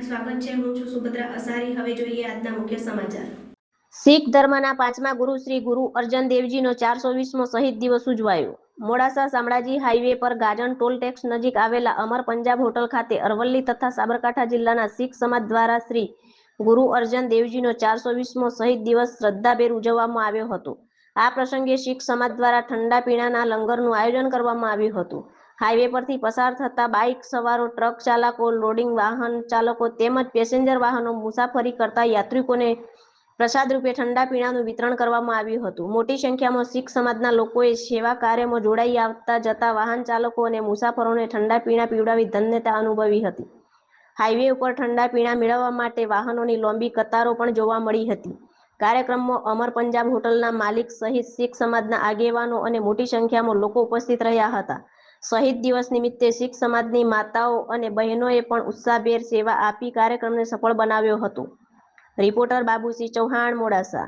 સ્વાગત છે। હું છું સુભદ્રા અસારી। હવે જોઈએ આજના મુખ્ય સમાચાર। શીખ ધર્મના પાંચમા ગુરુ શ્રી ગુરુ અર્જન દેવજીનો 420મો શહીદ દિવસ ઉજવાયો। મોડાસા શામળાજી હાઈવે પર ગાજણ ટોલ ટેક્સ નજીક આવેલા અમર પંજાબ હોટલ ખાતે અરવલ્લી તથા સાબરકાંઠા જિલ્લાના શીખ સમાજ દ્વારા શ્રી ગુરુ અર્જન દેવજીનો 420મો શહીદ દિવસ શ્રદ્ધાભેર ઉજવવામાં આવ્યો હતો। આ પ્રસંગે શીખ સમાજ દ્વારા ઠંડા પીણાના લંગરનું આયોજન કરવામાં આવ્યું હતું। હાઈવે પરથી પસાર થતા બાઇક સવારો, ટ્રક ચાલકો, લોડિંગ વાહન ચાલકો તેમજ પેસેન્જર વાહનો મુસાફરી કરતા યાત્રિકોને પ્રસાદ રૂપે ઠંડા પીણાનું વિતરણ કરવામાં આવ્યું હતું। મોટી સંખ્યામાં શીખ સમાજના લોકોએ સેવા કાર્યમાં જોડાઈ આવતા જતા વાહન ચાલકો અને મુસાફરોને ઠંડા પીણા પીવડાવી ધન્યતા અનુભવી હતી। હાઈવે ઉપર ઠંડા પીણા મેળવવા માટે વાહનોની લાંબી કતારો પણ જોવા મળી હતી। કાર્યક્રમમાં અમર પંજાબ હોટલના માલિક સહિત શીખ સમાજના આગેવાનો અને મોટી સંખ્યામાં લોકો ઉપસ્થિત રહ્યા હતા। શહીદ દિવસ નિમિત્તે શીખ સમાજની માતાઓ અને બહેનોએ પણ ઉત્સાહભેર સેવા આપી કાર્યક્રમને સફળ બનાવ્યો હતો। રિપોર્ટર બાબુસિંહ ચૌહાણ, મોડાસા।